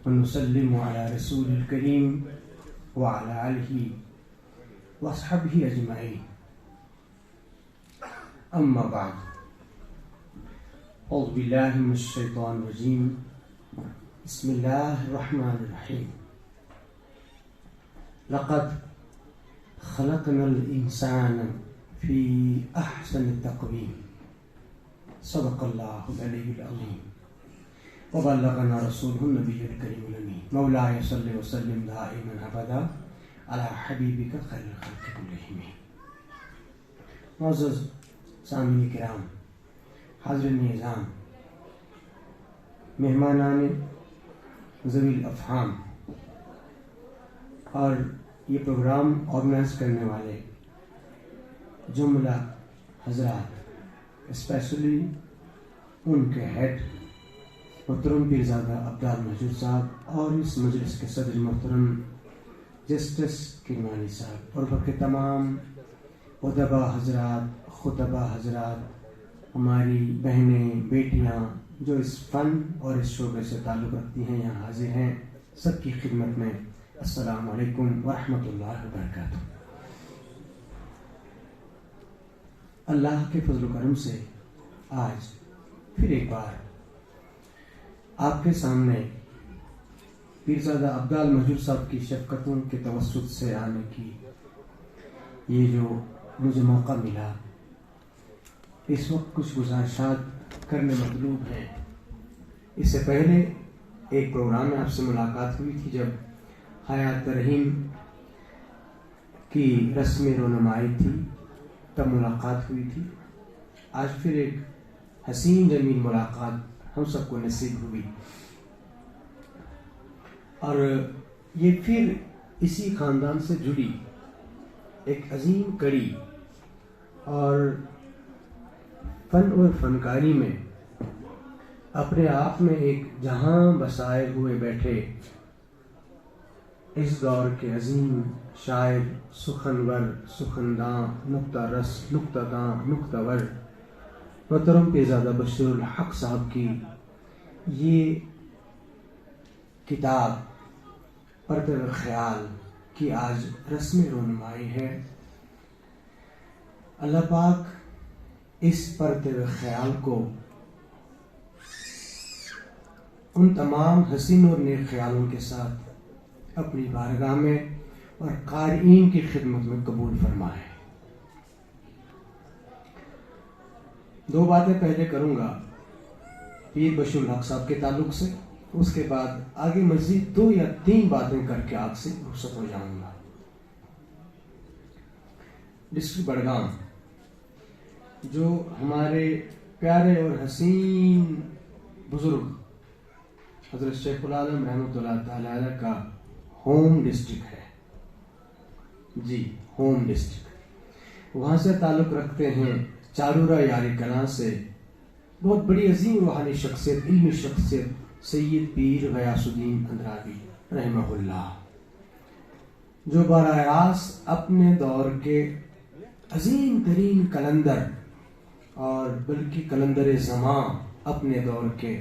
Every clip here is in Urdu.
ونسلم على رسول الكريم وعلى آله وأصحابه أجمعين. أما بعد، أعوذ بالله من الشيطان الرجيم. بسم الله الرحمن الرحيم. لقد خلقنا الإنسان في أحسن التقويم. صدق الله العلي العظيم وبلغنا رسوله النبي الكريم الأمين. مولاي صل وسلم دائما أبدا على حبيبك خير الخلق كلهم. معزز سامعین کرام، حاضرین نظام، مہمانان ذوی الافہام اور یہ پروگرام آرگنائز کرنے والے جملہ حضرات، اسپیشلی ان کے ہیڈ محترم پیرزادہ عبدال مہجور صاحب اور اس مجلس کے صدر محترم جسٹس کرمانی صاحب، اور باقی تمام ادبا حضرات، خطبہ حضرات، ہماری بہنیں بیٹیاں جو اس فن اور اس شعبے سے تعلق رکھتی ہیں یہاں حاضر ہیں، سب کی خدمت میں السلام علیکم ورحمۃ اللہ وبرکاتہ. اللہ کے فضل و کرم سے آج پھر ایک بار آپ کے سامنے پیرزادہ عبدال مہجور صاحب کی شفقتوں کے توسط سے آنے کی یہ جو مجھے موقع ملا، اس وقت کچھ گزارشات کرنے مطلوب ہیں. اس سے پہلے ایک پروگرام میں آپ سے ملاقات ہوئی تھی جب حیات رحیم کی رسم رونمائی تھی، تب ملاقات ہوئی تھی. آج پھر ایک حسین جمیل ملاقات ہم سب کو نصیب ہوئی، اور یہ پھر اسی خاندان سے جڑی ایک عظیم کڑی اور فن اور فنکاری میں اپنے آپ میں ایک جہاں بسائے ہوئے بیٹھے اس دور کے عظیم شاعر، سخنور، سخنداں، نکتہ رس، نکتہ داں، نکتہ ور محترم پیرزادہ بشیر الحق صاحب کی یہ کتاب پرتو خیال کی آج رسم رونمائی ہے. اللہ پاک اس پرتو خیال کو ان تمام حسین اور نیک خیالوں کے ساتھ اپنی بارگاہ میں اور قارئین کی خدمت میں قبول فرمائے. دو باتیں پہلے کروں گا پیر بشیر الحق صاحب کے تعلق سے، اس کے بعد آگے مزید 2 یا 3 باتیں کر کے آپ سے رخصت ہو جاؤں گا. ڈسٹرکٹ بڑگام جو ہمارے پیارے اور حسین بزرگ حضرت شیخ العالم رحمۃ اللہ تعالی علیہ کا ہوم ڈسٹرکٹ ہے، جی ہوم ڈسٹرکٹ، وہاں سے تعلق رکھتے ہیں چارورا یاری کلاں سے بہت بڑی عظیم روحانی شخصیت، علمی شخصیت سید پیر غیاث الدین اندرابی رحمہ اللہ، جو براہ راست اپنے دور کے عظیم ترین کلندر اور بلکہ کلندر زمان اپنے دور کے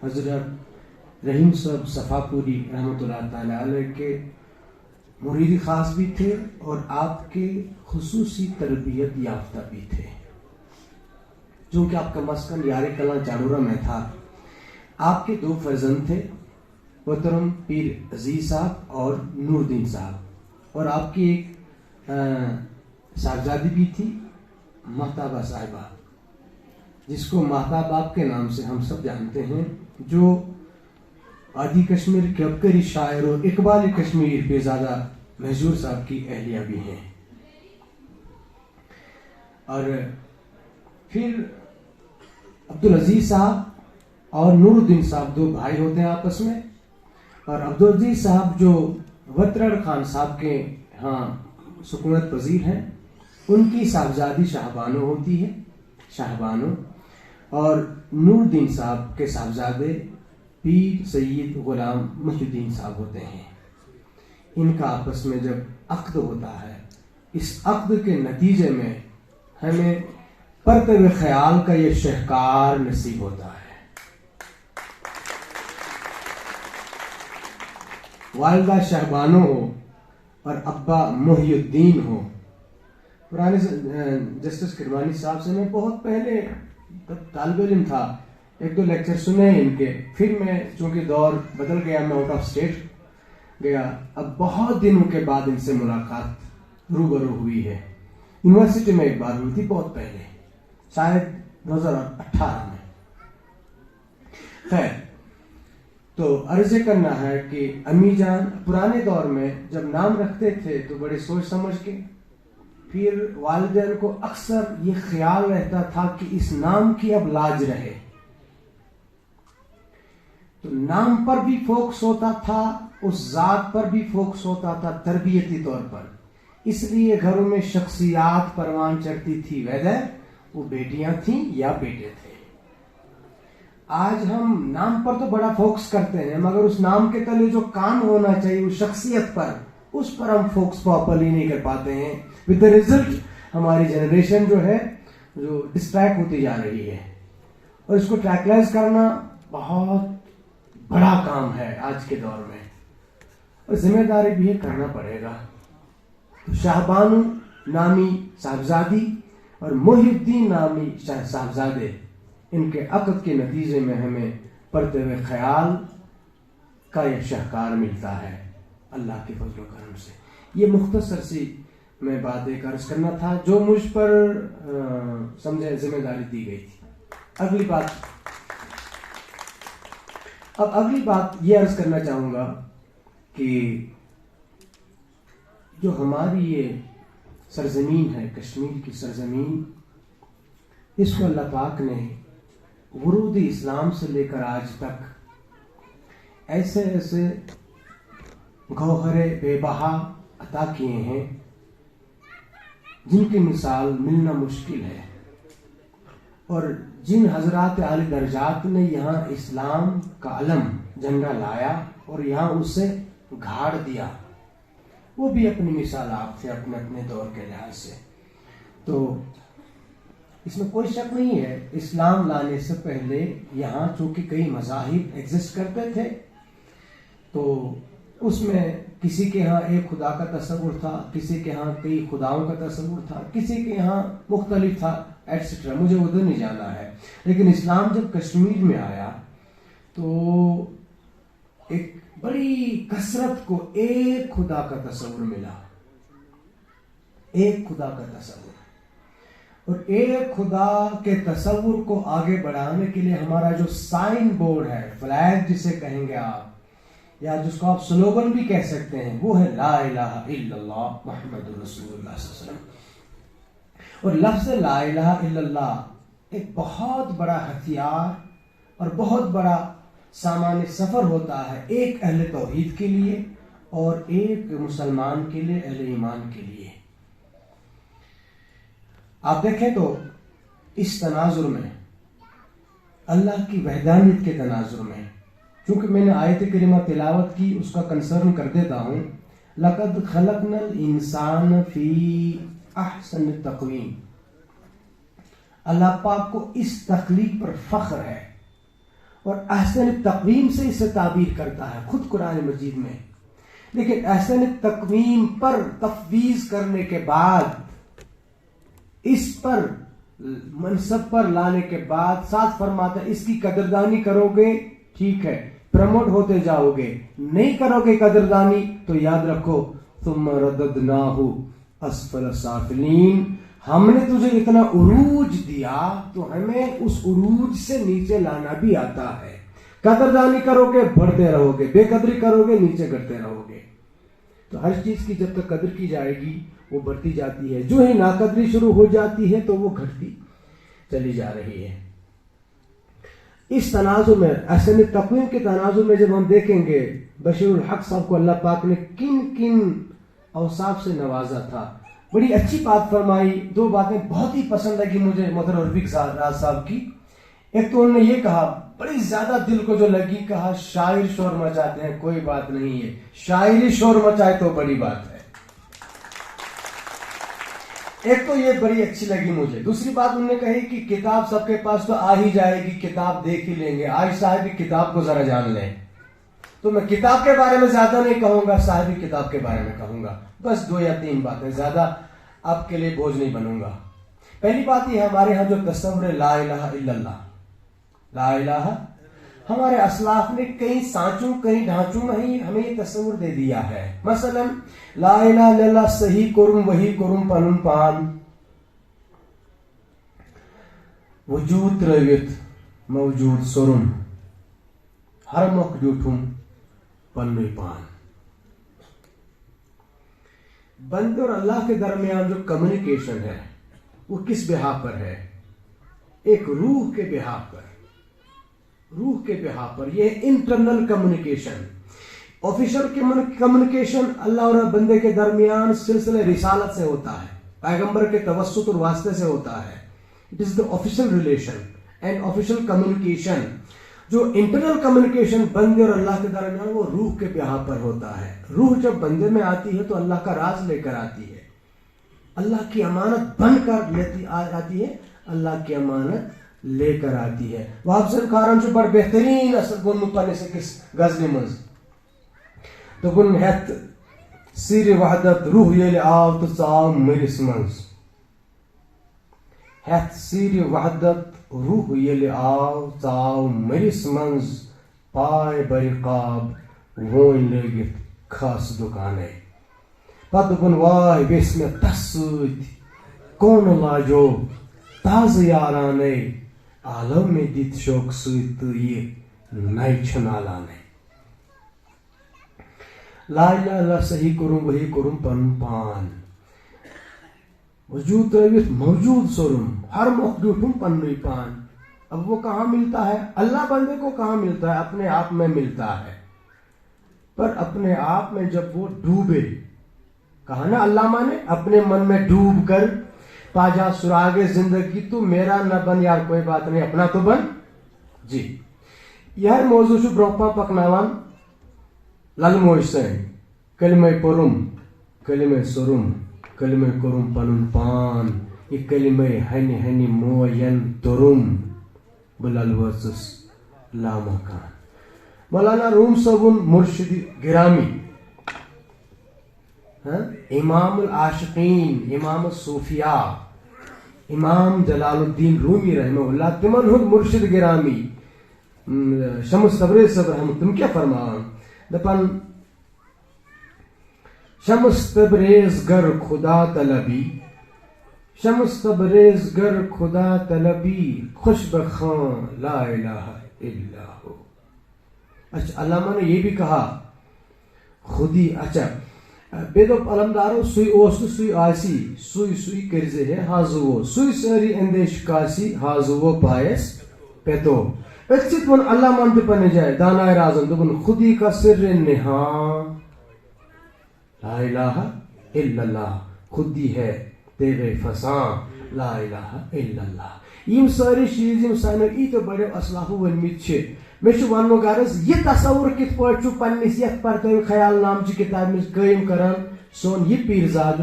حضرت رحیم صاحب صفاپوری رحمۃ اللہ تعالی علیہ کے مرید خاص بھی تھے اور آپ کے خصوصی تربیت یافتہ بھی تھے. چونکہ آپ کا مسکن یاری کلاں چارورا میں تھا، آپ کے 2 فرزند تھے، محترم پیر عزیز صاحب اور نور الدین صاحب، اور آپ کی ایک صاحبزادی بھی تھی محتابہ صاحبہ، جس کو محتاب آپ کے نام سے ہم سب جانتے ہیں، جو وادی کشمیر کے عبقری شاعر اور اقبال کشمیر پیرزادہ مہجور صاحب کی اہلیہ بھی ہیں. اور پھر عبدالعزیز صاحب اور نور الدین صاحب 2 بھائی ہوتے ہیں آپس میں، اور عبدالعزیز صاحب جو وترڑ خان صاحب کے ہاں سکونت پذیر ہیں، ان کی صاحبزادی شاہبانو ہوتی ہے، شاہبانو، اور نور الدین صاحب کے صاحبزادے پیر سید غلام محی الدین صاحب ہوتے ہیں. ان کا آپس میں جب عقد ہوتا ہے، اس عقد کے نتیجے میں ہمیں پرتو خیال کا یہ شہکار نصیب ہوتا ہے. والدہ شہبانو ہو اور ابا محی الدین ہو. پرانے جسٹس کرمانی صاحب سے میں بہت پہلے طالب علم تھا 1-2 لیکچر سنے ان کے. پھر میں چونکہ دور بدل گیا, میں آؤٹ آف اسٹیٹ گیا. اب بہت دنوں کے بعد ان سے ملاقات روبرو ہوئی ہے. یونیورسٹی میں ایک بار ہوئی تھی بہت پہلے, شاید 2018 میں. خیر, تو عرض یہ کرنا ہے کہ امی جان پرانے دور میں جب نام رکھتے تھے تو بڑے سوچ سمجھ کے, پھر والدین کو اکثر یہ خیال رہتا تھا کہ اس نام کی اب لاج رہے, تو نام پر بھی فوکس ہوتا تھا, اس ذات پر بھی فوکس ہوتا تھا تربیتی طور پر. اس لیے گھروں میں شخصیات پروان چڑھتی تھی, ویدر وہ بیٹیاں تھیں یا بیٹے تھے. آج ہم نام پر تو بڑا فوکس کرتے ہیں, مگر اس نام کے تلے جو کام ہونا چاہیے اس شخصیت پر, اس پر ہم فوکس پراپرلی نہیں کر پاتے ہیں. ود دا ریزلٹ ہماری جنریشن جو ہے جو ڈسٹریکٹ ہوتی جا رہی ہے, اور اس کو ٹریکلائز کرنا بہت بڑا کام ہے آج کے دور میں, اور ذمہ داری بھی کرنا پڑے گا. شہبانو نامی صاحبزادی اور محی الدین نامی صاحبزادے, ان کے عقد کے نتیجے میں ہمیں پڑھتے ہوئے خیال کا یہ شہکار ملتا ہے اللہ کے فضل و کرم سے. یہ مختصر سی میں بات ایک عرض کرنا تھا جو مجھ پر سمجھے ذمہ داری دی گئی تھی. اگلی بات یہ عرض کرنا چاہوں گا کہ جو ہماری یہ سرزمین ہے, کشمیر کی سرزمین, اس کو اللہ پاک نے ورود اسلام سے لے کر آج تک ایسے ایسے گوہر بے بہا عطا کیے ہیں جن کی مثال ملنا مشکل ہے, اور جن حضرات اعلی درجات نے یہاں اسلام کا علم جھنڈا لایا اور یہاں اسے گھاڑ دیا, وہ بھی اپنی مثال آپ تھے اپنے اپنے دور کے لحاظ سے. تو اس میں کوئی شک نہیں ہے, اسلام لانے سے پہلے یہاں چونکہ کئی مذاہب ایگزسٹ کرتے تھے, تو اس میں کسی کے ہاں ایک خدا کا تصور تھا, کسی کے ہاں کئی خداؤں کا تصور تھا, کسی کے یہاں مختلف تھا ایٹسٹرا, مجھے ادھر نہیں جانا ہے. لیکن اسلام جب کشمیر میں آیا تو ایک بڑی کثرت کو ایک خدا کا تصور ملا, ایک خدا کا تصور. اور ایک خدا کے تصور کو آگے بڑھانے کے لیے ہمارا جو سائن بورڈ ہے, فلیگ جسے کہیں گے آپ, یا جس کو آپ سلوگن بھی کہہ سکتے ہیں, وہ ہے لا الہ الا اللہ محمد رسول اللہ صلی اللہ علیہ وسلم. اور لفظ لا الہ الا اللہ ایک بہت بڑا ہتھیار اور بہت بڑا سامان سفر ہوتا ہے ایک اہل توحید کے لیے اور ایک مسلمان کے لیے, اہل ایمان کے لیے. آپ دیکھیں تو اس تناظر میں, اللہ کی وحدانیت کے تناظر میں, چونکہ میں نے آیت کریمہ تلاوت کی اس کا کنسرن کر دیتا ہوں. لقد خلقنا الانسان فی احسن تقویم, اللہ پاک کو اس تخلیق پر فخر ہے, اور احسن تقویم سے اسے تعبیر کرتا ہے خود قرآن مجید میں. لیکن احسن تقویم پر تفویض کرنے کے بعد, اس پر منصب پر لانے کے بعد ساتھ فرماتا ہے اس کی قدردانی کرو گے ٹھیک ہے, پروموٹ ہوتے جاؤ گے, نہیں کرو گے قدردانی تو یاد رکھو ثم رددناہ اسفل سافلین, ہم نے تجھے اتنا عروج دیا تو ہمیں اس عروج سے نیچے لانا بھی آتا ہے. قدردانی کرو گے بڑھتے رہو گے, بے قدری کرو گے نیچے گرتے رہو گے. تو ہر چیز کی جب تک قدر کی جائے گی وہ بڑھتی جاتی ہے, جو ہی ناقدری شروع ہو جاتی ہے تو وہ گھٹتی چلی جا رہی ہے. اس تناظر میں, احسن تقویم کے تناظر میں جب ہم دیکھیں گے بشیر الحق صاحب کو اللہ پاک نے کن کن اوصاف سے نوازا تھا. بڑی اچھی بات فرمائی, دو باتیں بہت ہی پسند لگی مجھے محترم رفیق راز صاحب کی. ایک تو انہوں نے یہ کہا, بڑی زیادہ دل کو جو لگی, کہا شاعر شور مچاتے ہیں کوئی بات نہیں ہے, شاعری شور مچائے تو بڑی بات ہے. ایک تو یہ بڑی اچھی لگی مجھے. دوسری بات انہوں نے کہی کہ کتاب سب کے پاس تو آ ہی جائے گی, کتاب دیکھ ہی لیں گے, آج صاحب کی کتاب کو ذرا جان لیں. تو میں کتاب کے بارے میں زیادہ نہیں کہوں گا، صاحب کتاب کے بارے میں کہوں گا، بس 2 یا 3 باتیں، زیادہ آپ کے لیے بوجھ نہیں بنوں گا۔ پہلی بات یہ ہمارے ہاں جو تصور لا الہ الا اللہ، لا الہ، ہمارے اسلاف نے کئی سانچوں کئی ڈھانچوں میں ہی ہمیں یہ تصور دے دیا ہے۔ مثلا لا الہ الا اللہ صحیح کرم وہی کرم پنن پان، وجود ترٲوِتھ موجود سورم، ہر مۄکھ دیُٹھُم پنُے پان۔ بندے اور اللہ کے درمیان جو کمیونیکیشن ہے وہ کس بہا پر ہے؟ ایک روح کے بہا پر، روح کے بہا پر۔ یہ انٹرنل کمیونیکیشن، آفیشل کمیونیکیشن اللہ اور بندے کے درمیان سلسلہ رسالت سے ہوتا ہے، پیغمبر کے توسط اور واسطے سے ہوتا ہے۔ It is the official relation and official communication. جو انٹرنل کمیونیکیشن بندے اور اللہ کے درمیان وہ روح کے بہا پر ہوتا ہے۔ روح جب بندے میں آتی ہے تو اللہ کا راز لے کر آتی ہے، اللہ کی امانت بن کر آتی ہے، اللہ کی امانت لے کر آتی ہے۔ وہاب صاحب کھارن سے بڑھ بہترین اثر گن پانے سے کس غزل منز تو گن ہیت سیر وحدت روح یل آو تو ژاو مرس منز، ہیت سیر وحدت روح یل آو ژاو مرس منز، پائے برقاب وون لگت خاص دکانے۔ پتہ دپن واے ویس میں تس سۭتۍ کون لاجو تازٕ یارانے، عالم میں دِتھ شوق سۭتۍ تہٕ یہِ نَیہِ چھِ نالانے۔ لا الہ الا اللہ صحیح کرم وہی کرم پنن پان، وجود ترٲوِتھ موجود سورم، ہر مۄکھ دیُٹھُم پنُے پان۔ اب وہ کہاں ملتا ہے؟ اللہ بندے کو کہاں ملتا ہے؟ اپنے آپ میں ملتا ہے۔ پر اپنے آپ میں جب وہ ڈوبے، کہا نا اللہ مانے اپنے من میں ڈوب کر پا جا سراغ زندگی، تو میرا نہ بن یار کوئی بات نہیں، اپنا تو بن جی۔ یہ موضوع چھُ برونٛہہ پہن پکناوان لل موج سٕنٛدۍ، کلمے پوٚرُم کلمے سوٚرُم کلمے کوٚرُم پنُن پان، یہ کلمے ہنہِ ہنہِ موین توٚرُم، بہٕ لل وٲژٕس لامکان۔ مولانا روم صٲبُن مرشد گرامی، امام العاشقین، امام الصوفیاء، امام جلال الدین رومی رحمہ اللہ، تمن ہند مرشد گرامی شمس تبریز صاحب رحمۃ، تم کیا فرمان دپان شمس تبریز گر خدا طلبی، شمس تبریز گر خدا طلبی، خوش بخان لا الہ الا ہو۔ اچھا علامہ نے یہ بھی کہا خودی، اچھا بے دپ علمدارو سوئی اوس تو سوئی آسی، سوئی سوئی کرزے ہے حاضو، سوئی ساری اندیش کاسی حاضو پائس پیتو۔ اچھت ون اللہ مان تے پنے جائے دانائے رازم دبن خودی کا سر نہاں، لا الہ الا اللہ، خودی ہے تیرے فساں، لا الہ الا اللہ۔ یم ساری چیز یم سانو ایتو بڑے اسلافو ونمت چھ، میں چھ ونو غرض یہ تصور کت پٲٹھۍ چھُ پننس یتھ پرتو خیال نام چہ کتاب مز قائم کران سون یہ پیرزاد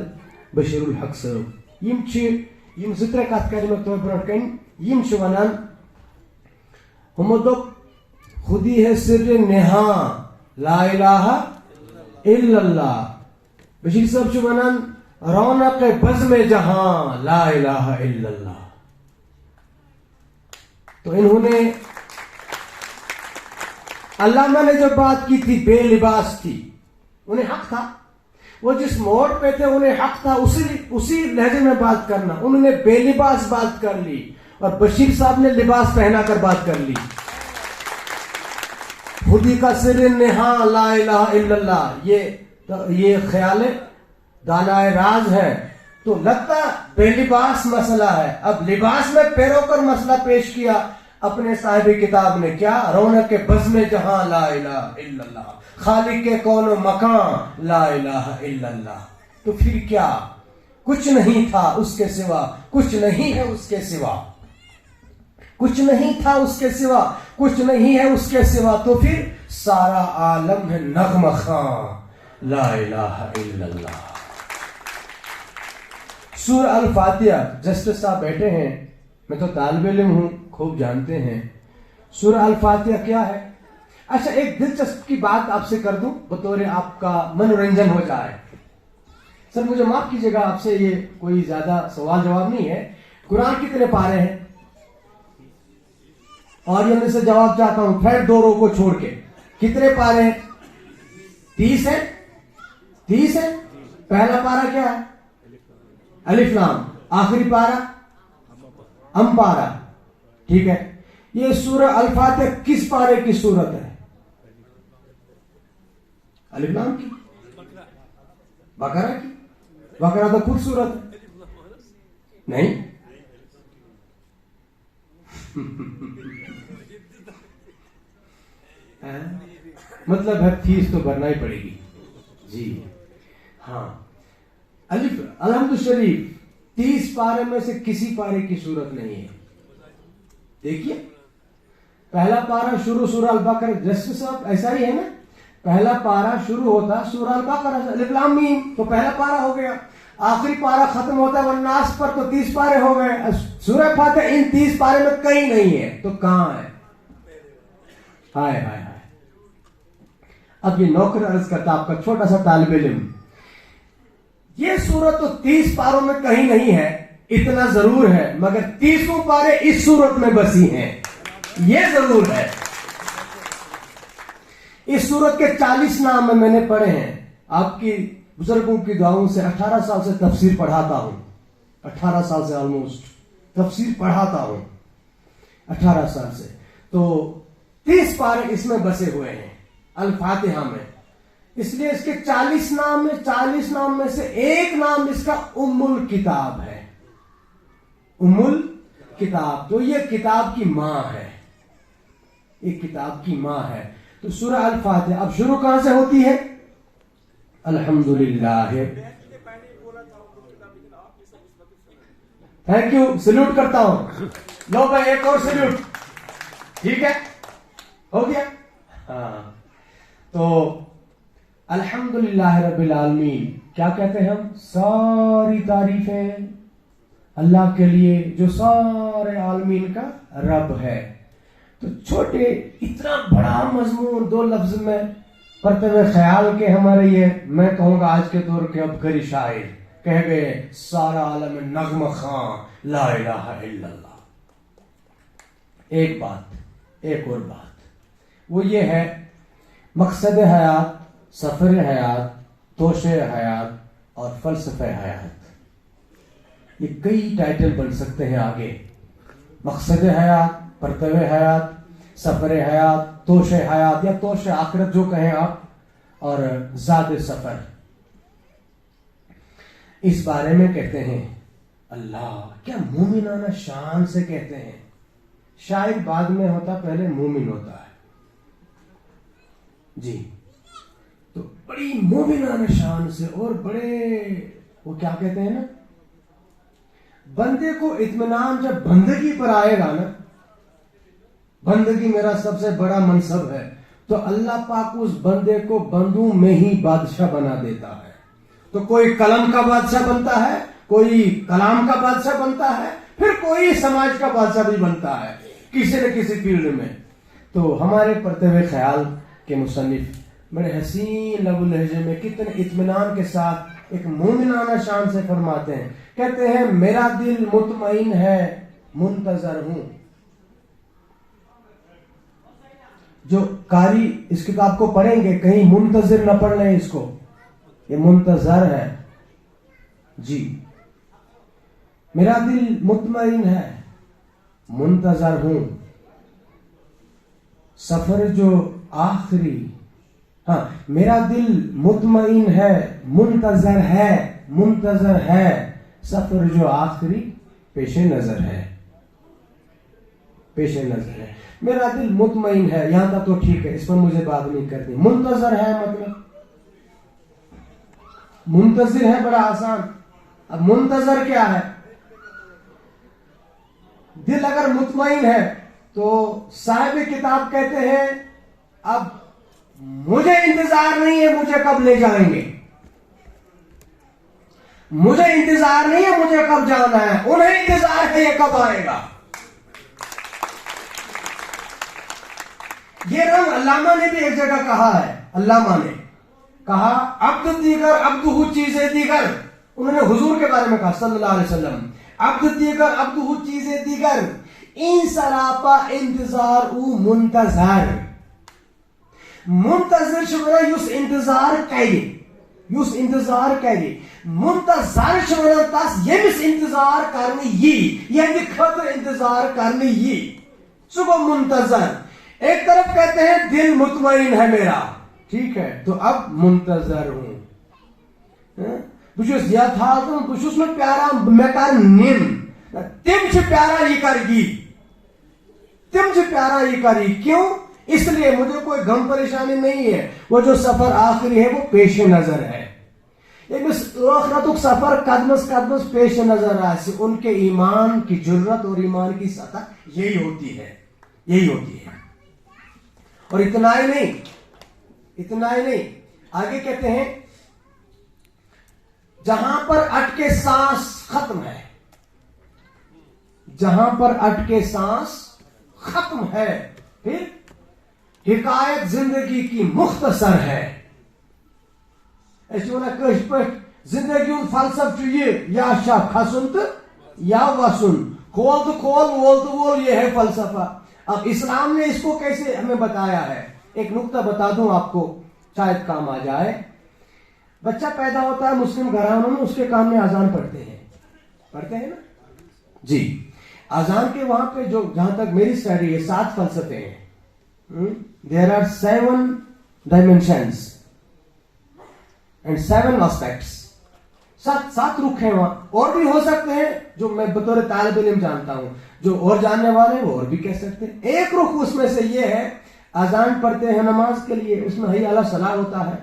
بشیر الحق صاحب۔ یم زٕ ترٛےٚ کتھ کرِ مےٚ تۄہہِ برونٛٹھ کنۍ، یم چھ ونان ہمو دوٚپ خودی ہے سر نہاں لا الہ الا اللہ، بشیر صاحب چھ ونان رونق بزم جہاں لا الہ الا اللہ۔ تو انہوں نے علامہ نے جو بات کی تھی بے لباس تھی، انہیں حق تھا، وہ جس موڑ پہ تھے انہیں حق تھا اسی لہجے میں بات کرنا، انہوں نے بے لباس بات کر لی اور بشیر صاحب نے لباس پہنا کر بات کر لی۔ خودی کا سر نہاں لا الہ الا اللہ، یہ خیال دانائے راز ہے، تو لگتا بے لباس مسئلہ ہے۔ اب لباس میں پیرو کر مسئلہ پیش کیا اپنے صاحب کتاب نے، کیا رونق کے بزم جہاں لا الہ الا اللہ، خالق کے کون و مکان لا الہ الا اللہ۔ تو پھر کیا؟ کچھ نہیں تھا اس کے سوا، کچھ نہیں ہے اس کے سوا، کچھ نہیں تھا اس کے سوا، کچھ نہیں ہے اس کے سوا، تو پھر سارا عالم ہے نغمہ خواں لا الہ الا اللہ۔ سورہ الفاتحہ، جسٹس صاحب بیٹھے ہیں، میں تو طالب علم ہوں، خوب جانتے ہیں سورہ الفاتحہ کیا ہے۔ اچھا ایک دلچسپ کی بات آپ سے کر دوں بطور آپ کا منورنجن ہو جائے. سر مجھے معاف کیجیے گا, آپ سے یہ کوئی زیادہ سوال جواب نہیں ہے. قرآن کتنے پارے ہیں؟ اور یہ میں سے جواب چاہتا ہوں پھر 2 رو کو چھوڑ کے. کتنے پارے ہیں؟ 30 ہے. 30 ہے. پہلا پارا کیا ہے؟ الف لام. آخری پارا ام پارا. ٹھیک ہے. یہ سورہ الفاتحہ کس پارے کی صورت ہے؟ الف لام کی؟ بقرہ کی؟ بقرہ تو خود صورت ہے. نہیں مطلب ہے فیس تو بھرنا ہی پڑے گی. جی ہاں. الف الحمد شریف 30 پارے میں سے کسی پارے کی صورت نہیں ہے. دیکھیے پہلا پارا شروع سورہ البقرہ, جسٹس صاحب ایسا ہی ہے نا, پہلا پارا شروع ہوتا سورہ البقرہ سے, الف لام میم, تو پہلا پارا ہو گیا. آخری پارا ختم ہوتا ہے والناس پر, تو 30 پارے ہو گئے. سورہ فاتحہ ان 30 پارے میں کہیں نہیں ہے, تو کہاں ہے؟ ہائے ہائے ہائے. اب یہ نوکر عرض کرتا آپ کا چھوٹا سا طالب علم, یہ سورت تو 30 پاروں میں کہیں نہیں ہے, اتنا ضرور ہے, مگر 30 پارے اس سورت میں بسی ہیں, یہ ضرور ہے. اس سورت کے 40 نام میں نے پڑھے ہیں. آپ کی بزرگوں کی دعاؤں سے 18 سال سے تفسیر پڑھاتا ہوں. 18 سال سے آلموسٹ تفسیر پڑھاتا ہوں, 18 سال سے. تو 30 پارے اس میں بسے ہوئے ہیں الفاتحہ میں. اس لیے اس کے 40 نام میں 40 نام میں سے ایک نام اس کا ام الکتاب ہے. ام الکتاب, تو یہ کتاب کی ماں ہے, ایک کتاب کی ماں ہے. تو سورہ الفاتحہ اب شروع کہاں سے ہوتی ہے؟ الحمدللہ. تھینک یو, سلوٹ کرتا ہوں. لو بھائی ایک اور سلوٹ. ٹھیک ہے, ہو گیا. ہاں تو الحمدللہ رب العالمین کیا کہتے ہیں ہم؟ ساری تعریفیں اللہ کے لیے جو سارے عالمین کا رب ہے. تو چھوٹے اتنا بڑا مضمون 2 لفظ میں پڑھتے ہوئے خیال کے ہمارے یہ میں کہوں گا آج کے دور کے عبقری شاعر کہہ گئے سارا عالم نغمہ خاں لا الہ الا اللہ. ایک بات, ایک اور بات, وہ یہ ہے مقصد حیات, سفر حیات, توشے حیات اور فلسفہ حیات. یہ کئی ٹائٹل بن سکتے ہیں آگے. مقصد حیات, پرتو حیات, سفر حیات, توشے حیات یا توشے آخرت جو کہیں آپ, اور زاد سفر. اس بارے میں کہتے ہیں اللہ کیا مومنانہ شان سے کہتے ہیں. شاعر بعد میں ہوتا, پہلے مومن ہوتا ہے. جی تو بڑی مومنانہ شان سے اور بڑے وہ کیا کہتے ہیں نا, بندے کو اطمینان جب بندگی پر آئے گا نا, بندگی میرا سب سے بڑا منصب ہے, تو اللہ پاک اس بندے کو بندوں میں ہی بادشاہ بنا دیتا ہے. تو کوئی قلم کا بادشاہ بنتا ہے, کوئی کلام کا بادشاہ بنتا ہے, پھر کوئی سماج کا بادشاہ بھی بنتا ہے کسی نہ کسی فیلڈ میں. تو ہمارے پڑھتے ہوئے خیال کے مصنف بڑے حسین لب و لہجے میں کتنے اطمینان کے ساتھ ایک مومنانہ شان سے فرماتے ہیں, کہتے ہیں میرا دل مطمئن ہے منتظر ہوں. جو قاری اس کتاب کو پڑھیں گے کہیں منتظر نہ پڑھ لیں اس کو, یہ منتظر ہے. جی میرا دل مطمئن ہے منتظر ہوں, سفر جو آخری, ہاں میرا دل مطمئن ہے منتظر ہے, منتظر ہے, سفر جو آخری پیش نظر ہے, پیش نظر ہے. میرا دل مطمئن ہے, یہاں تک تو ٹھیک ہے, اس پر مجھے بات نہیں کرنی. منتظر ہے مطلب منتظر ہے بڑا آسان. اب منتظر کیا ہے؟ دل اگر مطمئن ہے تو صاحب کتاب کہتے ہیں اب مجھے انتظار نہیں ہے مجھے کب لے جائیں گے, مجھے انتظار نہیں ہے مجھے کب جانا ہے, انہیں انتظار ہے یہ کب آئے گا. یہ رنگ علامہ نے بھی ایک جگہ کہا ہے، علامہ نے کہا عبد دیگر عبدہ چیزیں دیگر، انہوں نے حضور کے بارے میں کہا صلی اللہ علیہ وسلم، عبد دیگر عبدہ چیزیں دیگر، این سراپا انتظار او منتظر، منتظر شبنا یس انتظار کری، یس انتظار کری، منتظر شبنا تاس یمس انتظار کرنے یہ، یعنی خطر انتظار کرنے یہ، سو کو منتظر۔ ایک طرف کہتے ہیں دل مطمئن ہے میرا، ٹھیک ہے تو اب منتظر ہوں، بچوس یا تھا تو بچوس میں پیارا میں کر نیم، تم سے پیارا یہ کر گی، تم سے پیارا یہ کری، کیوں؟ اس لیے مجھے کوئی غم پریشانی نہیں ہے، وہ جو سفر آخری ہے وہ پیش نظر ہے، آخرتک سفر قدمس قدمس پیش نظر آئے، ان کے ایمان کی جرت اور ایمان کی سطح یہی ہوتی ہے، یہی ہوتی ہے۔ اور اتنا ہی نہیں، اتنا ہی نہیں، آگے کہتے ہیں جہاں پر اٹکے سانس ختم ہے، جہاں پر اٹکے سانس ختم ہے، پھر حکایت زندگی کی مختصر ہے۔ ایسے ہونا کش پٹ زندگی ان فلسف چاہیے، یا شاہ کھسن تو یا وسن، کھول تو کھول، وول تو وول، یہ ہے فلسفہ۔ اب اسلام نے اس کو کیسے ہمیں بتایا ہے، ایک نقطہ بتا دوں آپ کو، شاید کام آ جائے۔ بچہ پیدا ہوتا ہے مسلم گھرانوں میں، اس کے کام میں اذان پڑھتے ہیں نا جی، اذان کے وہاں پہ جو جہاں تک میری اسٹڈی ہے 7 فلسفے ہیں، there are 7 dimensions and 7 aspects، 7 رخ ہیں وہاں، اور بھی ہو سکتے ہیں جو میں بطور طالب علم جانتا ہوں، جو اور جاننے والے ہیں وہ اور بھی کہہ سکتے ہیں۔ ایک رخ اس میں سے یہ ہے، اذان پڑھتے ہیں نماز کے لیے، اس میں حی علی الصلاۃ ہوتا ہے،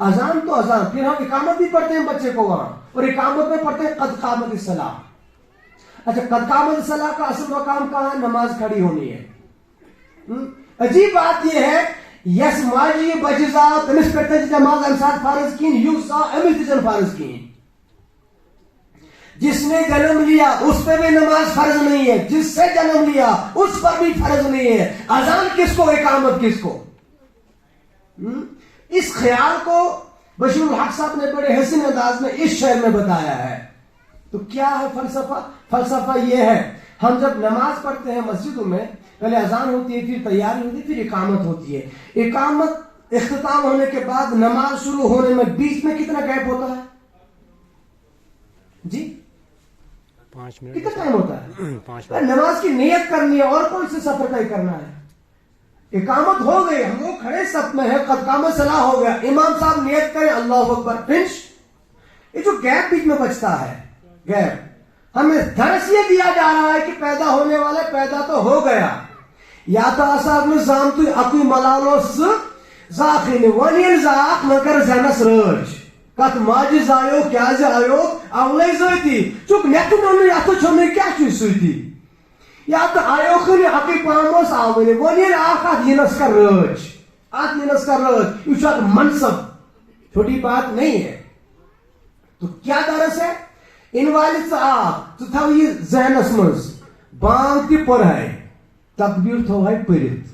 اذان تو اذان، پھر ہم اقامت بھی پڑھتے ہیں بچے کو وہاں، اور اقامت میں پڑھتے ہیں قد قامت الصلاۃ۔ اچھا، قد قامت الصلاۃ کا اصل مقام کہاں ہے؟ نماز کھڑی ہونی ہے۔ عجیب بات یہ ہے، یس ماجی بجزا تمس پہ نماز ام ساتھ فرض کین، یوسا امس تجن فرض کین، جس نے جنم لیا اس پہ بھی نماز فرض نہیں ہے، جس سے جنم لیا اس پر بھی فرض نہیں ہے، اذان کس کو، اقامت کس کو؟ اس خیال کو بشیر الحق صاحب نے بڑے حسین انداز میں اس شعر میں بتایا ہے۔ تو کیا ہے فلسفہ؟ فلسفہ یہ ہے، ہم جب نماز پڑھتے ہیں مسجدوں میں، پہلے اذان ہوتی ہے، پھر تیاری ہوتی ہے، پھر اقامت ہوتی ہے، اقامت اختتام ہونے کے بعد نماز شروع ہونے میں بیچ میں کتنا گیپ ہوتا ہے جی؟ 5 منٹ کتنا ٹائم ہوتا ہے؟ نماز کی نیت کرنی ہے اور کون سے سفر طے کرنا ہے، اقامت ہو گئی، ہم لوگ کھڑے صف میں ہے، قد قامت صلاح ہو گیا، امام صاحب نیت کریں اللہ اکبر، فنش۔ یہ جو گیپ بیچ میں بچتا ہے، گیپ ہمیں درس یہ دیا جا رہا ہے کہ پیدا ہونے والے پیدا تو ہو گیا، یا تو اصاب میں زامتو اقوی ملالوس زاخین ونین زاق مگر زنس رج کت ماجی زائیو کیا زی آئیو اولی زیتی چک نیتنونی اتو چھونے کیا چوی سویتی، یا تو آئیو خلی اقوی پاموس آولی ونین آخات ینس کا رج، آت ینس کا رج، یہ چھوٹ منصب، چھوٹی بات نہیں ہے۔ تو کیا درس ہے؟ انوالد سے آپ تو تھا یہ ذہنس منز بانگ تی پر ہے، تکبیر تھو ہے پرت،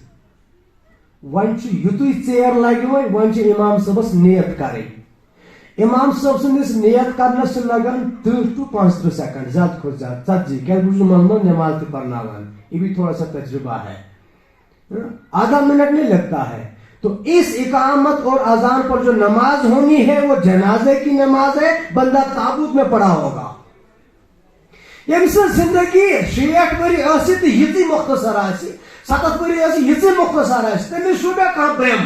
ونچ یتوی چیر لگی ونچ امام صاحبس نیت کرے، امام صاحب سندس نیت کرنے سے لگن 30 to 35 سیکنڈ، زیادہ کھوٹ زیادہ 70، کیا بجھو منو نماز تی پڑھناوان، یہ بھی تھوڑا سا تجربہ ہے، آدھا منٹ نہیں لگتا ہے۔ تو اس اقامت اور اذان پر جو نماز ہونی ہے وہ جنازے کی نماز ہے، بندہ تابوت میں پڑا ہوگا۔ یم سے زندگی 60 وری آسی تو یتی مختصر آسی، 70 وری آسی یتی مختصر آسی، تمہیں شبہ کہاں برم،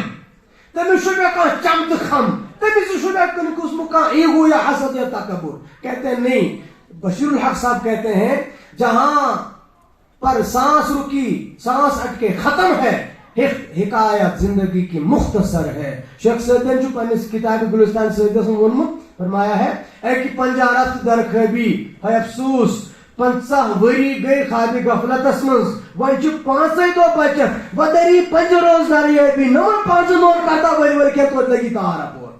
تمہیں شبہ کہاں چمت خم، تمہیں شبہ کن قسم کا ایگو یا حسد یا تکبر۔ کہتے ہیں نہیں، بشیر الحق صاحب کہتے ہیں جہاں پر سانس رکی، سانس اٹکے، ختم ہے، حکایت زندگی کی مختصر ہے۔ شیخ سعدین جو پنس کتاب گلستان سعیدہ سے ونمت فرمایا ہے، اے کی پنجارت در خوابی ہے افسوس، 50 وری گئی خواب غفلت اسمنز، ونچ 5 دو بچت بدری 5 روز دریابی، نور 5 نور کہتا وری وری کیا تو لگی تارا پور۔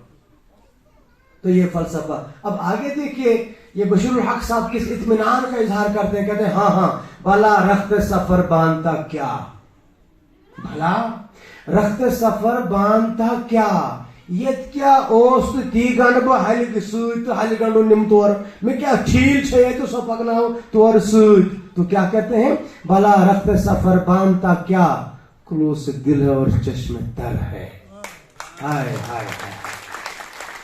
تو یہ فلسفہ۔ اب آگے دیکھیے یہ بشیر الحق صاحب کس اطمینان کا اظہار کرتے ہیں، کہتے ہیں ہاں ہاں بھلا رخت سفر باندھتا کیا، بھلا رخت سفر بانتا کیا یت کیا اوس تو تی گنڈ بہ ہل سۭتۍ تو ہل گنڈو نم تور میں کیا چھیل چھے تو سو پکناؤ تور سۭتۍ تو کیا کہتے ہیں بھلا رخت سفر باندھتا کیا خلوص دل اور چشم تر ہے. ہائے ہائے ہائے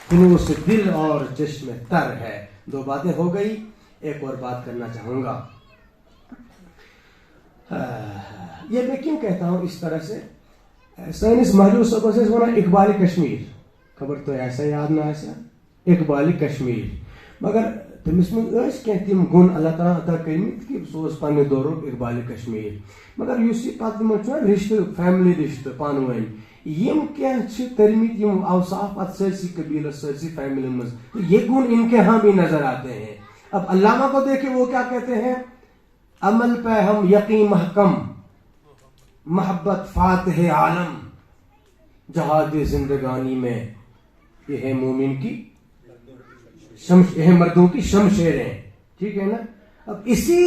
خلوص دل اور چشم تر ہے. 2 باتیں ہو گئی. ایک اور بات کرنا چاہوں گا. یہ میں کیوں کہتا ہوں اس طرح سے سائنس محلو صبح سے ونان اقبال کشمیر خبر تو ایسا یاد نہ ایسا اقبال کشمیر مگر تمس مز کی تم گن اللہ تعالیٰ عطا کرمت کہ سہ پنہ دورک اقبال کشمیر مگر اس پتہ رشتہ فیملی رشتہ پان ون یم کی ترمت یم اوصاف ات سرسی قبیلہ سرسی فیملی مز یہ گن ان کے ہاں بھی نظر آتے ہیں. اب علامہ کو دیکھیں وہ کیا کہتے ہیں عمل پہ ہم یقین محکم محبت فاتح عالم جہاد زندگانی میں یہ ہے مومن کی یہ مردوں کی شمشیریں. ٹھیک ہے نا. اب اسی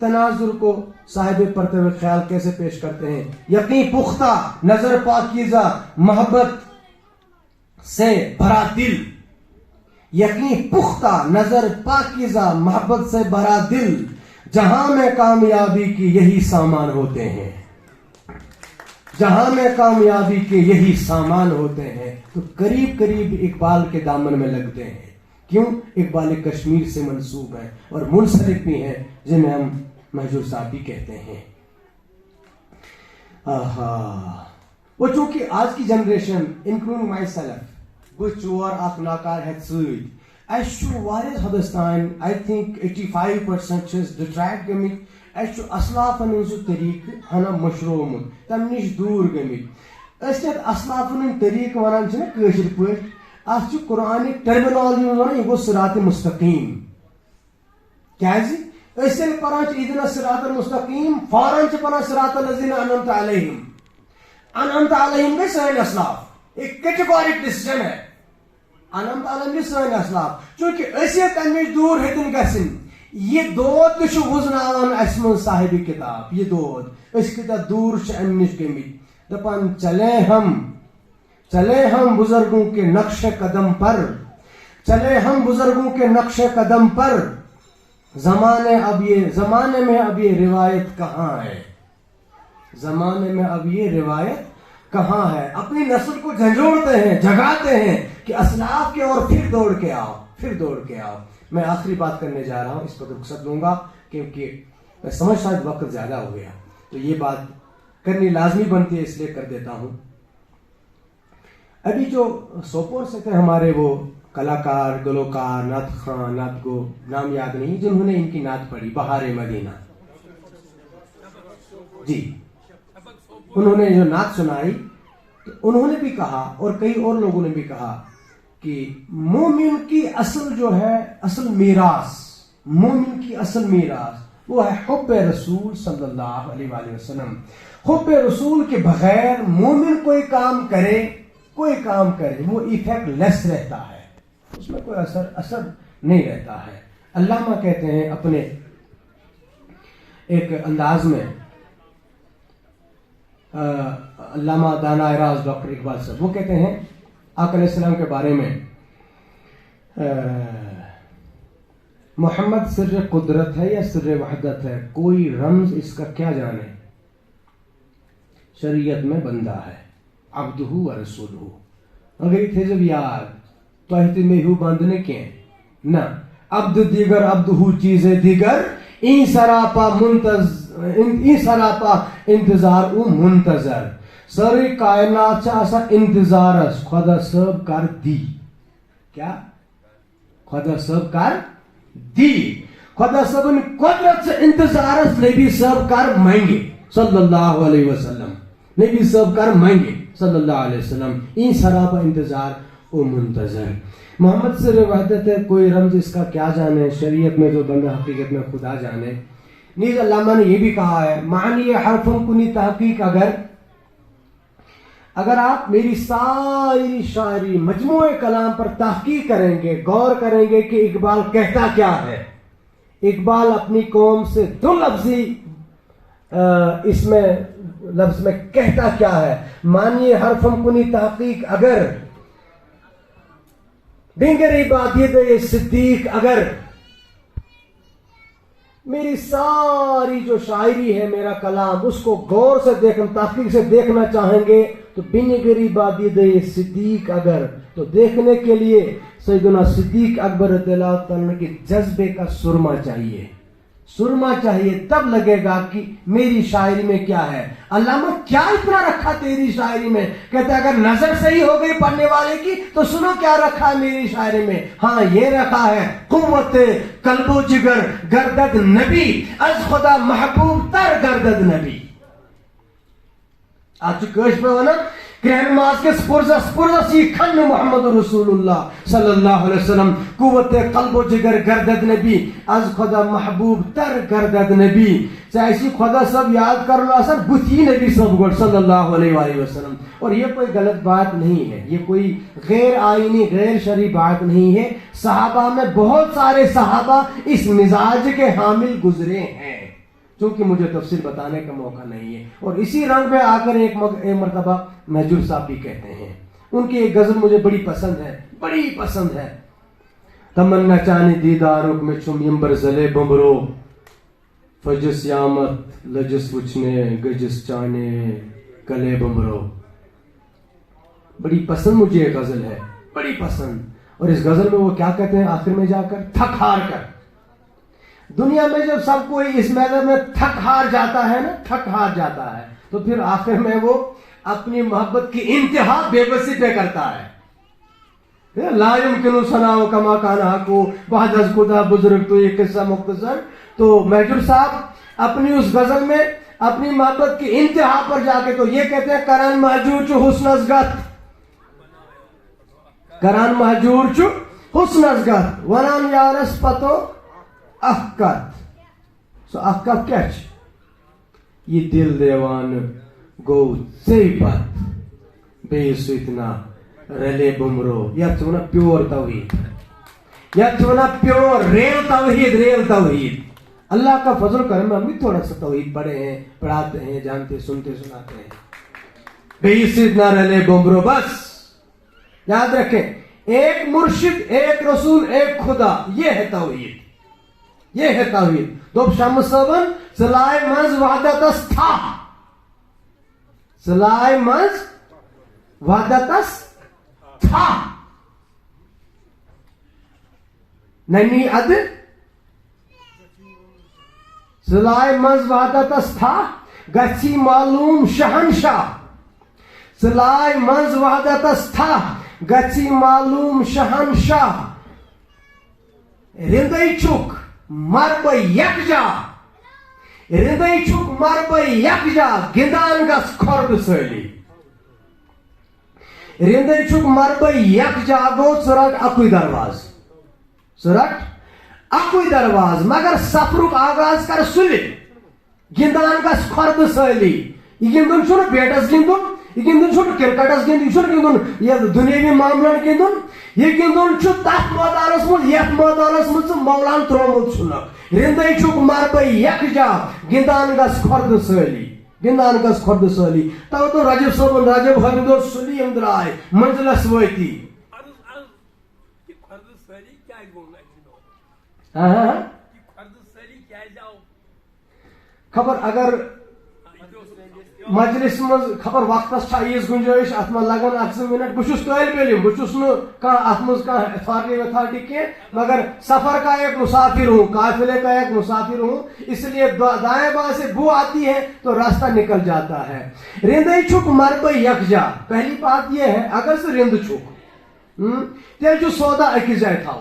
تناظر کو صاحب پرتے ہوئے خیال کیسے پیش کرتے ہیں یقین پختہ نظر پاکیزہ محبت سے بھرا دل. یقین پختہ نظر پاکیزہ محبت سے بھرا دل جہاں میں کامیابی کی یہی سامان ہوتے ہیں. جہاں میں کامیابی کے یہی سامان ہوتے ہیں. تو قریب قریب اقبال کے دامن میں لگتے ہیں. کیوں اقبال کشمیر سے منسوب ہیں اور منسلک بھی ہیں جنہیں ہم مہجور صاحب بھی کہتے ہیں. وہ چونکہ آج کی جنریشن انکلوڈنگ مائی سیلف بہ چور اخ ناکار ہیت سۭتۍ اسہ واریاہ حدس تام آئی تھنک 85% ڈٹریکٹ گٔمٕتۍ. اسہ اسلافن ہُنٛد سُہ طریقہٕ ہنا مشرومت تمہ نش دور گٔمٕتۍ. أسۍ یتھ اسلافن ہُنٛد طریقہٕ ونان چھِنہ کٲشِر پٲٹھۍ اتھ چھُ قرآنِک ٹرمینالجی ونان یہ گو صراط مستقیم. کیازِ أسۍ ییٚلہِ پران چھِ اہدنا الصراط المستقیم فوراً چھِ پران صراط الذین انعمت علیہم. انعمت علیہم گٔے سٲنۍ اسلاف. ایک کیٹیگورک ڈیسیجن ہے. انعمت علیہم گٔے سٲنۍ اسلاف. چونکہ أسۍ ییٚلہِ تمہِ نِش دوٗر ہیٚتِن گژھٕنۍ یہ دود تہ چھُ وُزناوان اسہِ منٛز صاحب کتاب. یہ دود أسۍ کۭتیاہ دوٗر چھِ امہِ نِش گٔمٕتۍ. دپان چلے ہم بزرگوں کے نقش قدم پر چلے ہم بزرگوں کے نقش قدم پر زمانے میں اب یہ روایت کہاں ہے. زمانے میں اب یہ روایت کہاں ہے. اپنی نسل کو جھنجھوڑتے ہیں جگاتے ہیں کہ اسلاف کے اور پھر دوڑ کے آؤ. میں آخری بات کرنے جا رہا ہوں. اس پر رخصت لوں گا کیونکہ میں سمجھتا ہوں وقت زیادہ ہو گیا تو یہ بات کرنی لازمی بنتی ہے اس لیے کر دیتا ہوں. ابھی جو سوپور سے تھے ہمارے وہ کلاکار گلوکار نعت خان نعت گو نام یاد نہیں جنہوں نے ان کی نعت پڑھی بہار مدینہ جی انہوں نے جو نعت سنائی تو انہوں نے بھی کہا اور کئی اور لوگوں نے بھی کہا کہ مومن کی اصل جو ہے اصل میراث مومن کی اصل میراث وہ ہے حب رسول صلی اللہ علیہ وآلہ وسلم. حب رسول کے بغیر مومن کوئی کام کرے وہ ایفیکٹ لیس رہتا ہے. اس میں کوئی اثر نہیں رہتا ہے. علامہ کہتے ہیں اپنے ایک انداز میں علامہ دانا راز ڈاکٹر اقبال صاحب وہ کہتے ہیں آقا علیہ السلام کے بارے میں محمد سر قدرت ہے یا سر وحدت ہے کوئی رمز اس کا کیا جانے. شریعت میں بندہ ہے عبدہ و رسولہ. اگر یہ تھے جب یاد تو اہت میں ہو بندنے کے نہ عبد دیگر عبدہ چیز دیگر این سراپا انتظار او منتظر. ساری کائنات سے انتظار خدا صاحب کر دی کیا خدا صاحب کر دی خدا صاحب قدرت سے انتظار نبی صاحب کر مانگے صلی اللہ علیہ وسلم. نبی صاحب کر مانگے صلی اللہ علیہ وسلم. این سراپا انتظار او منتظر. محمد سے وحدت ہے کوئی رمز اس کا کیا جانے. شریعت میں جو بندہ حقیقت میں خدا جانے. نیز علامہ نے یہ بھی کہا ہے معنی حرفوں کنی تحقیق اگر آپ میری ساری شاعری مجموعہ کلام پر تحقیق کریں گے غور کریں گے کہ اقبال کہتا کیا ہے. اقبال اپنی قوم سے دو لفظی اس میں لفظ میں کہتا کیا ہے. مانیے حرفم کنی تحقیق اگر ڈنگری بادید صدیق اگر میری ساری جو شاعری ہے میرا کلام اس کو غور سے تحقیق سے دیکھنا چاہیں گے تو بنگری بادید صدیق اگر تو دیکھنے کے لیے سیدنا صدیق اکبر رضی اللہ تعالیٰ کے جذبے کا سرما چاہیے. سرما چاہیے تب لگے گا کہ میری شاعری میں کیا ہے. علامہ کیا اتنا رکھا تیری شاعری میں؟ کہتے ہیں اگر نظر صحیح ہو گئی پڑھنے والے کی تو سنو کیا رکھا ہے میری شاعری میں. ہاں یہ رکھا ہے قوت قلب و جگر گردد نبی از خدا محبوب تر گردد نبی. آج کش پہ ہونا کرہنماز کے سپرزس یہ کھن محمد رسول اللہ صلی اللہ علیہ وسلم قوت قلب و جگر گردد نبی از خدا محبوب تر گردد نبی. ایسی خدا سب یاد کر لو اثر بتی نبی سب گوڑ صلی اللہ علیہ وآلہ وسلم. اور یہ کوئی غلط بات نہیں ہے, یہ کوئی غیر آئینی غیر شرعی بات نہیں ہے. صحابہ میں بہت سارے صحابہ اس مزاج کے حامل گزرے ہیں, چونکہ مجھے تفصیل بتانے کا موقع نہیں ہے. اور اسی رنگ میں آ کر ایک مرتبہ مہجور صاحب بھی کہتے ہیں, ان کی ایک غزل مجھے بڑی پسند ہے, بڑی پسند ہے. تمنا چانی دیدارک میں چھم یمبر زلے بمبرو فجس یامت لجس وچنے گجس چانے کلے بمبرو. بڑی پسند مجھے ایک غزل ہے, بڑی پسند. اور اس غزل میں وہ کیا کہتے ہیں آخر میں جا کر, تھک ہار کر. دنیا میں جب سب کوئی اس میدان میں تھک ہار جاتا ہے نا, تھک ہار جاتا ہے, تو پھر آخر میں وہ اپنی محبت کی انتہا بے بسی پہ کرتا ہے. لا یمکن ثناء کما کان حق بعد از خدا بزرگ تو یہ قصہ مختصر. تو مہجور صاحب اپنی اس غزل میں اپنی محبت کی انتہا پر جا کے تو یہ کہتے ہیں کران مہجور چو حسن از گت, کران مہجور چو حسن از گت ونان یارس پتو احکت. سو احکت کیا چھ یہ دل دیوان گو ژے پت بیٚیہِ سۭتۍ نا رلے بمرو. یتھ چھِ ونان پیور توحید, یتھ چھِ ونان پیور ریل توحید, ریل توحید. اللہ کا فضل کرم ہم بھی تھوڑا سا توحید پڑھے ہیں, پڑھاتے ہیں, جانتے سنتے سناتے ہیں. بیٚیہِ سۭتۍ نا رلے بمرو. بس یاد رکھیں, ایک مرشد, ایک رسول, ایک خدا, یہ ہے توحید, یہ ہے توحید. دوب شمس صٲبن ژلایہِ منٛز وحدتس تھا, ژلایہِ منٛز وحدتس تھا ننی اد ژلایہِ منٛز وحدتس تھا گژھی معلوم شہنشاہ. ژلایہِ منٛز وحدتس تھا گژھی معلوم شہنشاہ. رندے چھُکھ مربے یکجا, رندے چھُکھ مربے یکجا گندان گژھ کھۄردٕ سٲلی. رندے چھُکھ مربے یکجا گوٚو ژٕ رٹ اکُے درواز, ژٕ رٹ اکُے درواز مگر سفرُک آغاز کر سُلہِ گندان گژھ کھۄردٕ سٲلی. یہ گندُن چھُنہٕ بیٹس گندُن, یہ گندُن چھُنہٕ کرکٹس گندُن, یہ چھُنہٕ گندُن یہ دُنیٲوی معاملن گندُن, یہ گندُن چھُ تتھ مٲدانس منٛز یتھ مٲدانس منٛز ژٕ مولان تروومُت چھُنکھ. رندے چھُکھ مربے یکجا گندان گژھ کھۄردٕ سٲلی, گندان گژھ کھۄردٕ سٲلی. تو تو رجب صٲبن رجب حٲمد اور سُلی یِم درٛاے منزلس وٲتی. خبر اگر مجلس مز خبر وقتس یژ گنجائش ات من لگن 8 منٹ. بہت طالب علم, بہت ات مز اتھارٹی وتھارٹی کی, مگر سفر کا ایک مسافر ہوں, قافلے کا ایک مسافر ہوں, اس لیے دائیں بائیں سے بو آتی ہے تو راستہ نکل جاتا ہے. رندے چھک مربے یکجا. پہلی بات یہ ہے اگر سے رند چھک تیل جو سودا اکس جائے تھا,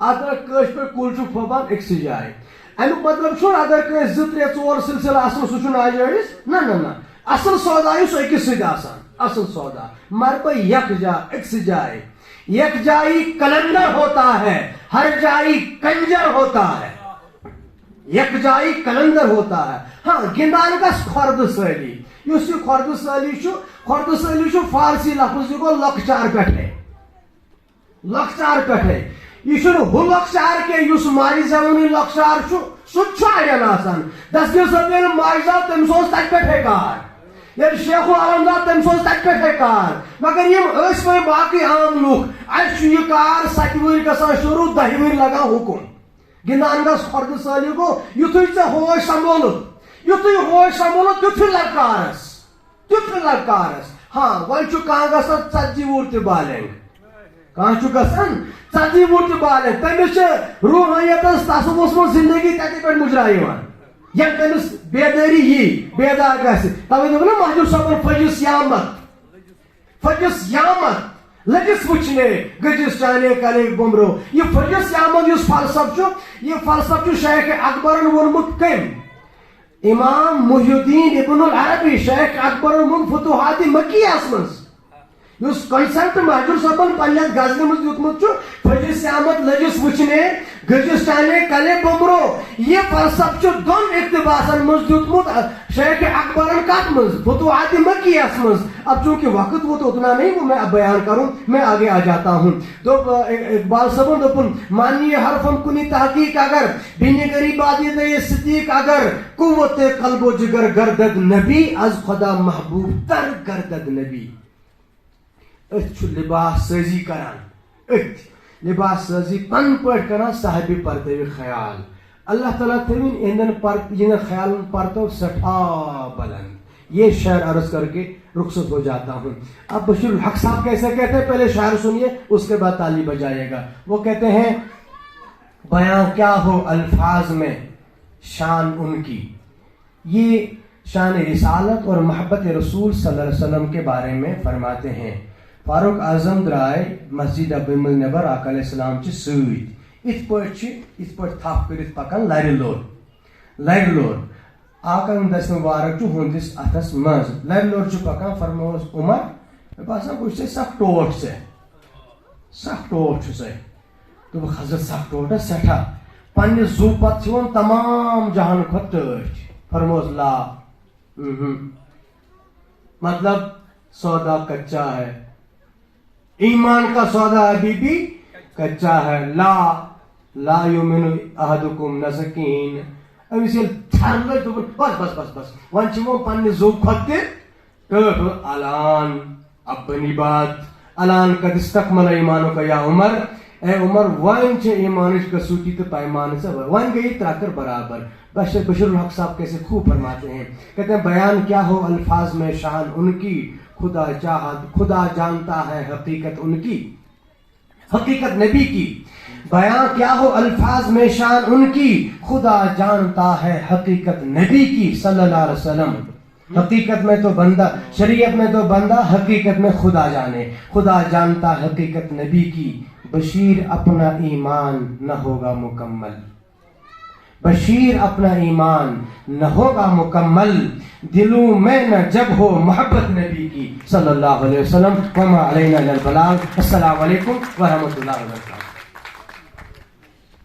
اتر کش پہ کل چھ پھوپان اکس جائے. امیک مطلب چھُ اگر کٲنٛسہِ 2-3-4 سلسلہٕ آسن سُہ چھُ ناجٲیز نہ نہ نہ. اصل سودا یُس أکِس سۭتۍ آسان, اصل سودا مربے یکجا اکس جائے. یک جائی کلندر ہوتا ہے, ہر جائی کنجر ہوتا ہے. یک جائی کلندر ہوتا ہے. ہاں گندان گژھ کھۄردٕ سٲلی. یُس یہِ کھۄردٕ سٲلی چھُ, کھۄردٕ سٲلی چھُ فارسی لفظ, یہِ گوٚو لۄکچار پٮ۪ٹھے, لۄکچار پٮ۪ٹھے. یہ چھُنہٕ ہُہ لۄکچار کینٛہہ یُس ماجہِ زٮ۪وُنٕے لۄکچار چھُ, سچائن آسان دستگیر صدیل معجزات تم سوز تک پہ کار یل شیخ العالمزاد تم سوز تک پہ کار مگر یم اس میں باقی عام لوگ اس یہ کار 7 وری گژھان شروع 10 وری لگان حکم گندان گس خرد سالی گو یتھے ژے ہوش سنبھولت یتھے ہوش سنبھولت تیتھے لڑکارس ہاں ون چھ کان گژھان 40 وُہُر تہِ بالینگ کان چھ گژھان 40 وُہُر تہِ بالینگ تٔمِس چھِ روحانیتس تصوُرس منٛز زندگی تتہِ پٮ۪ٹھ مُجرا یِوان ییٚلہِ تٔمِس بیدٲری یی بیدار گژھِ توے دوٚپ نا مہجوٗر صٲبن پھٔجِس یامت لٔجِس وٕچھنے گٔجِس چانے کلے بُمرو یہ پھٔجِس یامت یُس فلسف چھُ یہ فلسف چھُ شیخ اکبرن ووٚنمُت کٔمۍ امام محی الدین ابن العربی شیخ اکبرن ووٚن فتوحات مکیہس منٛز یُس کنسیپٹ مہجوٗر صٲبن پننہِ غزلہِ منٛز دیُتمُت چھُ پھٔجِس یامت لٔجِس وٕچھنے گٔجِس چانے کلے بُمرو یہ فلسف چھُ دۄن اقتباسن منٛز دیُتمُت شیخ اکبرن کتھ منٛز فتوحات مکیہس منٛز اب چونکہ وقت وہ تو اتنا نہیں وہ میں اب بیان کروں میں آگے آ جاتا ہوں تو اقبال صاحب دوپن مانی حرفم کنی تحقیق اگر بینی غریبادی دے صدیق اگر قوت قلب و جگر گردد نبی از خدا محبوب تر گردد نبی ات لباس سازی کران ات لباس سازی پن پٹ کران صاحب پردے خیال اللہ تعالیٰ تھوین ان خیال پرتو سٹھا بلند یہ شعر عرض کر کے رخصت ہو جاتا ہوں. اب بشیر الحق صاحب کیسے کہتے ہیں پہلے شعر سنیے اس کے بعد تالی بجائے گا. وہ کہتے ہیں بیاں کیا ہو الفاظ میں شان ان کی. یہ شان رسالت اور محبت رسول صلی اللہ علیہ وسلم کے بارے میں فرماتے ہیں. فاروق اعظم درائے مسجد ابو النبر آقا علیہ السلام چھ سۭتۍ ات پٲٹھۍ تھپ کٔرِتھ پکان لرِ لور آقا دس مبارک چھ ہندس اتھس مز لرِ لور چھ پکان فرموس عمر مے باسان بہٕ چھُس سخ ٹوٹھ چھُ سے دوٚپ حضرت سخ ٹوٹھ سٮ۪ٹھاہ پننہِ زُو پتہٕ چھِ وۄنۍ تمام جہان کھۄتہٕ ٹٲٹھۍ فرموس لا مطلب سودا کچا ہے ایمان کا سودا ابھی بھی کچا ہے. لا یؤمن احدکم نسکین امس یل تھر لگ بس ون چھ وہ پنہ زو کھۄتہٕ تہِ ٹٲٹھ الان ابنی بات الان قد استکمل ایمانک یا عمر. اے عمر ون چھ ایمانچ کسوٹی تو پیمان سے ون گئی ترکر برابر. بشیر الحق صاحب کیسے خوب فرماتے ہیں, کہتے ہیں بیان کیا ہو الفاظ میں شان ان کی خدا جانتا ہے حقیقت ان کی, حقیقت نبی کی. بیان کیا ہو الفاظ میں شان ان کی خدا جانتا ہے حقیقت نبی کی صلی اللہ علیہ وسلم. حقیقت میں تو بندہ, شریعت میں تو بندہ, حقیقت میں خدا جانے. خدا جانتا حقیقت نبی کی. بشیر اپنا ایمان نہ ہوگا مکمل, بشیر اپنا ایمان نہ ہوگا مکمل دلوں میں نہ جب ہو محبت نبی کی صلی اللہ علیہ وسلم. وما علینا الا البلاغ. السلام علیکم ورحمۃ اللہ وبرکاتہ.